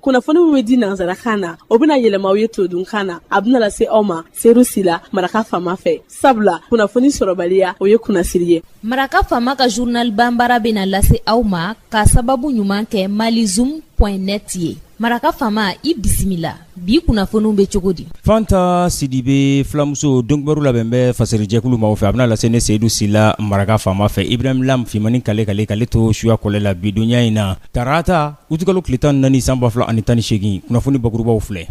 kunnafoni min bɛ di nanzarakan na o bɛna yɛlɛma aw ye todunkan na a bɛna lase aw ma seeru sila maraka faama fɛ sabula kunnafoni sɔrɔbaliya o ye kunnasiri ye. Maraka faama ka journal banbara bɛna lase aw ma ka sababu ɲuman kɛ malizoom.net ye. Maraka faama i bisimila bi kunnafoniw bɛ cogo di? Fanta Sidibe Fulamuso Donkbaru labɛn bɛ fasɛri jɛkulu maaw fɛ a bɛna lase ne Seydou Sila Maraka faama fɛ Ibrahim Lam Fimani kale to suya kɔlɛ la bi dunya in na tarata utikalo tile 14 san 2018 kunnafoni bakurubaw filɛ.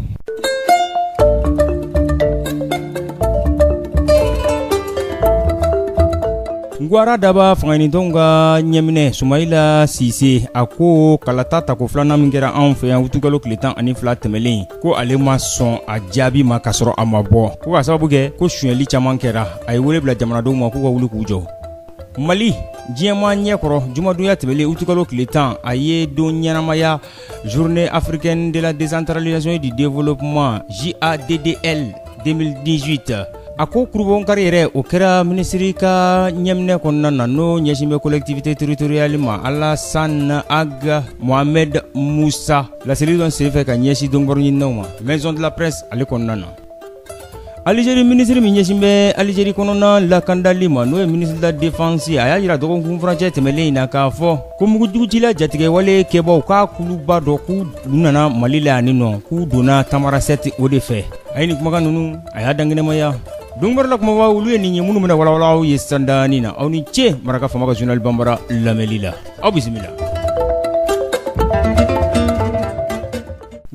Ngwara daba fangainitɔnw ka ɲɛminɛ Sumaila Sise a ko kalata tako filanan min kɛra anw fɛ yan utukalo tile 12 tɛmɛlen ko ale ma sɔn a jaabi ma ka sɔrɔ a ma bɔ ko ka sababu kɛ ko suɲɛli caman kɛra a ye wele bila jamanadenw ma k'u ka wuli k'u jɔ. Mali diɲɛma ɲɛkɔrɔ jumadonya tɛmɛlen utukalo tile 10 a ye don ɲɛnamaya Journée africaine de la décentralisation et du développement JADDL 2018 a ko kurubɔnkari yɛrɛ o kɛra minisiri ka ɲɛminɛ kɔnɔna na n'o ɲɛsin bɛ collectivité territoriale ma Alassane Aga Mohamed Moussa laseli dɔn senfɛ ka ɲɛsin Donkbaru ɲininaw ma Maison de la Presse ale kɔnɔna na. Algérie ministre min ɲɛsin bɛ Algérie kɔnɔna lakandali ma n'o ye ministre de la défense a y'a jira dɔgɔkun furancɛ tɛmɛlen in na k'a fɔ ko mugujugutila jatigɛwale kɛbaw k'a kuluba dɔ k'u nana Mali la yan nɔ k'u donna Tamarasɛti o de fɛ a ye nin kumakan ninnu a y'a dankɛnɛmaya. Donkbaru la kumaba olu ye nin ye minnu bɛna walawala aw ye sandani na aw ni ce maraka faama ka journal banbara lamɛli la aw bisimila.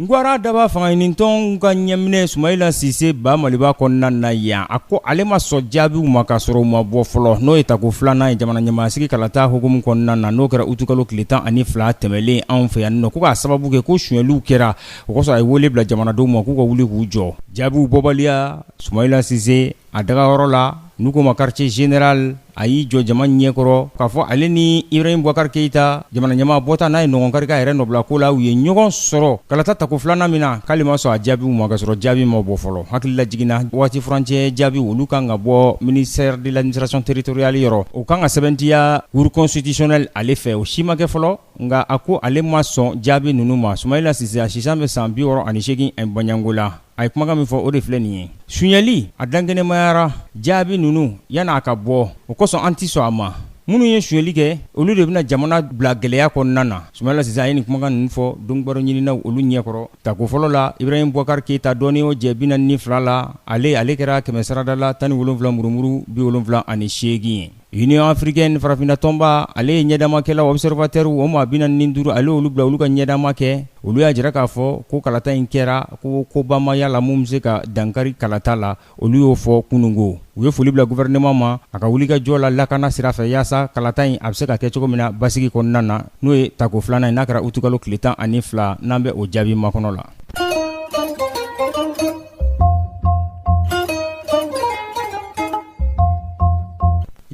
Ngwara daba fangainitɔnw ka ɲɛminɛ Sumaila Sise ba Maliba kɔnɔna na yan a ko ale ma sɔn jaabiw ma ka sɔrɔ u ma bɔ fɔlɔ n'o ye tako filanan ye jamana ɲɛmaasigi kalata hukumu kɔnɔna na n'o kɛra utukalo tile 12 tɛmɛlen anw fɛ yan nɔ ko k'a sababu kɛ ko suɲɛliw kɛra o kosɔn a ye wele bila jamanadenw ma k'u ka wuli k'u jɔ. Jaabiw bɔbaliya Sumaila Sise a dagayɔrɔ la n'u ko ma quartier général a y'i jɔ jama ɲɛkɔrɔ k'a fɔ ale ni Ibrahim Boubacar Keita jamana ɲɛmaa bɔta n'a ye ɲɔgɔn kari ka yɛrɛ nɔbila ko la u ye ɲɔgɔn sɔrɔ kalata tako filanan min na k'ale ma sɔn a jaabiw ma ka sɔrɔ jaabi ma bɔ fɔlɔ hakili la jiginna waati furancɛ jaabi olu kan ka bɔ ministère de l'administration territoriale yɔrɔ o kan ka sɛbɛntiya cour constitutionnelle ale fɛ o si ma kɛ fɔlɔ nka a ko ale ma sɔn jaabi ninnu ma Sumaila Sise a sisan bɛ san 68 Baɲango la a ye kumakan min fɔ o de filɛ nin ye suɲɛli a dankɛnɛmayara jaabi ninnu yana a ka bɔ o kosɔn an ti sɔn a ma minnu ye suɲɛli kɛ olu de bɛna jamana bila gɛlɛya kɔnɔna na Sumaila Sise a ye nin kumakan ninnu fɔ Donkbaru ɲininaw olu ɲɛkɔrɔ tako fɔlɔ la Ibrahim Boubacar Keita dɔɔni o jɛ 42 la ale kɛra 100 sarada la 17 murumuru 78 ye. Union africaine farafinna tɔnba ale ye ɲɛdamakɛlaw observateur o ma 45 ale olu bila olu ka ɲɛdama kɛ olu y'a jira k'a fɔ ko kalata in kɛra ko kobamaya la mun bɛ se ka dankari kalata la olu y'o fɔ kunungo u ye foli bila gouvernement ma a ka wuli ka jɔ la lakana sira fɛ yaasa kalata in a bɛ se ka kɛ cogo min na basigi kɔnɔna na n'o ye tako filanan ye n'a kɛra utukalo tile 12 n'an bɛ o jaabi makɔnɔ la.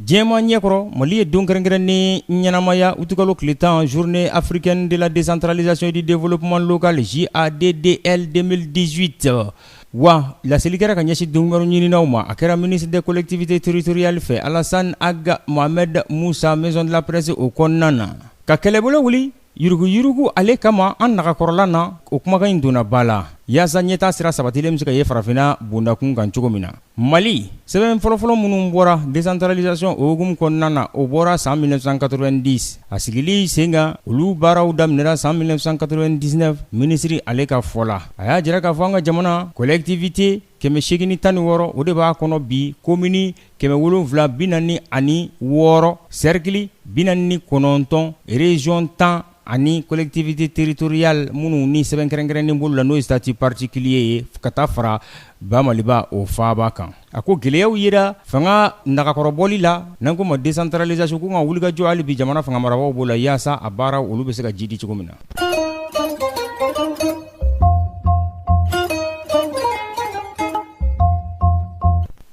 Diɲɛma ɲɛkɔrɔ Mali ye don kɛrɛnkɛrɛnnen ɲɛnamaya utukalo tile 10 Journée africaine de la décentralisation et du développement local JADDL 2018 wa laseli kɛra ka ɲɛsin Donkbaru ɲininaw ma a kɛra ministre des collectivités territoriales fɛ Alassane Aga Mohamed Moussa Maison de la Presse o kɔnɔna na ka kɛlɛbolo wuli yurugu ale kama an nagakɔrɔla na o kumakan in donna ba la yaasa ɲɛta sira sabatilen bɛ se ka ye farafinna bondakun kan cogo min na. Mali sɛbɛn fɔlɔfɔlɔ minnu bɔra décentralisation o hukumu kɔnɔna na o bɔra san 1990 a sigili sen kan olu baaraw daminɛra san 1999 minisiri ale ka fɔ la a y'a jira k'a fɔ an ka jamana collectivité 816 o de b'a kɔnɔ bi commune 746 cercle 49 région 10 ani collectivité territoriale minnu ni sɛbɛn kɛrɛnkɛrɛnnen bolo la n'o ye statut particulier ye ka taa fara ba Maliba o faaba kan a ko gɛlɛyaw yera fanga nagakɔrɔbɔli la n'an ko ma décentralisation ko ka wuli ka jɔ hali bi jamana fanga marabagaw b'o la yaasa a baara olu bɛ se ka jidi cogo min na.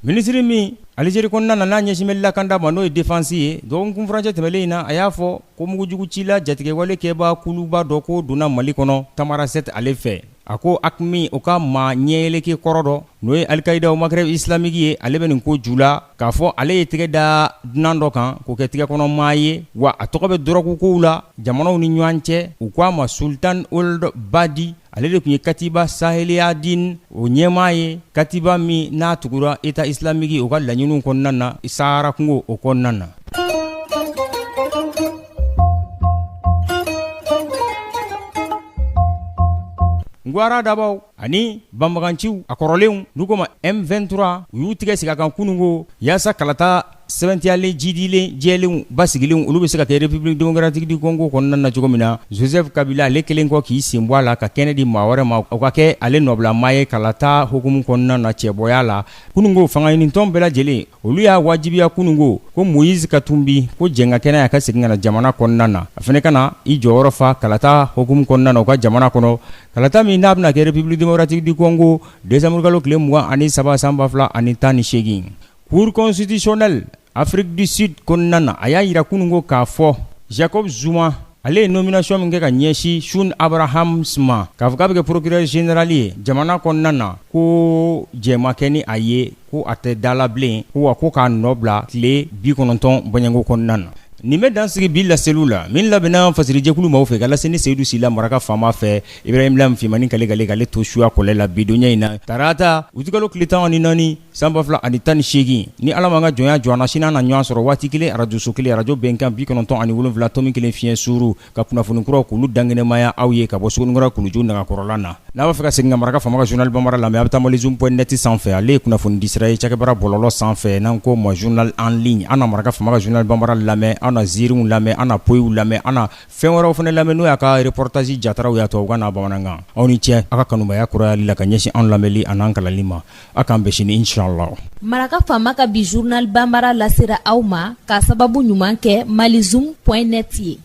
Ministre min Algérie kɔnɔna na n'a ɲɛsin bɛ lakanda ma n'o ye défense ye dɔgɔkun furancɛ tɛmɛlen in na a y'a fɔ ko mugujugu cila jatigɛwale kɛba kuluba dɔ ko donna Mali kɔnɔ Tamarasɛti ale fɛ a ko AQMI o ka maa ɲɛyɛlɛkɛ kɔrɔ dɔ n'o ye Al-Qaïda o Maghreb islamique ye ale bɛ nin ko ju la k'a fɔ ale ye tɛgɛ da dunan dɔ kan k'o kɛ tɛgɛ kɔnɔ maa ye wa a tɔgɔ bɛ dɔrɔgu kow la jamanaw ni ɲɔgɔn cɛ u k'a ma Sultan Ould Badi ale de kun ye katiba saheliya din o ɲɛmaa ye katiba min n'a tugura eta islamiki o ka laɲiniw kɔnɔna na sahara kungo o kɔnɔna na. Ngwara dabaw ani banbaganciw a kɔrɔlenw n'u ko ma M23 u y'u tigɛ sigi a kan kunungo yaasa kalata sɛbɛntiyalen jidilen jɛlenw basigilenw olu bɛ se ka kɛ République démocratique du Congo kɔnɔna na cogo min na Joseph Kabila ale kelen kɔ k'i sen bɔ a la ka kɛnɛ di maa wɛrɛ ma o ka kɛ ale nɔbilamaa ye kalata hukumu kɔnɔna na cɛbɔya la kunungo fangaɲinitɔn bɛɛ lajɛlen olu y'a wajibiya kunungo ko Moïse Katumbi ko jɛn ka kɛnɛ a ka segin ka na jamana kɔnɔna na a fana ka na i jɔyɔrɔ fa kalata hukumu kɔnɔna na u ka jamana kɔnɔ kalata min n'a bɛna kɛ République démocratique du Congo décembre kalo tile 23 san 2018. Cour constitutionnelle Afrique du Sud kɔnɔna na a y'a yira kunungo k'a fɔ Jacob Zuma ale ye nomination min kɛ ka ɲɛsin Shun Abrahams ma k'a fɔ k'a bɛ kɛ procureur général ye jamana kɔnɔna na ko jɛma kɛ ni a ye ko a tɛ dala bilen ko wa ko k'a nɔ bila tile 90 bɔɲɛnko kɔnɔna na. Nin bɛ dansigi bi laseliw la min labɛnna fasirijɛkulu maaw fɛ ka lase ni Seydou Sila maraka faama fɛ Ibrahim Lam Fimani kale to suya kɔlɛ la bidonya in na tarata utikalo tile 14 san 2018 ni ala ma ka jɔnya jɔna sini na ɲɔgɔn sɔrɔ waati kelen radio so kelen radio bɛnkan 97.7 tomi kelen fiɲɛ suru ka kunnafoni kuraw k'olu dangɛnɛmaya aw ye ka bɔ Sogonikɔrɔ Kuluju nagakɔrɔla na n'a b'a fɛ ka segin ka maraka faama ka journal Bambara lamɛn a bɛ taa malizoom.net sanfɛ ale ye kunnafoni disira ye cakɛbara bɔlɔlɔ sanfɛ n'an ko ma journal en ligne an na maraka faama ka journal Bambara lamɛn an na ziiriw lamɛn an na poyiw lamɛn an na fɛn wɛrɛw fana lamɛn n'o y'a ka reportage jataraw y'a tubabukan n'a bamanankan aw ni cɛ a ka kanubaya kurayali la ka ɲɛsin an lamɛnli a n'an kalanli ma a k'an bɛn sini inshallah. Maraka faama ka bi journal Bambara lasera aw ma k'a sababu ɲuman kɛ malizoom.net ye.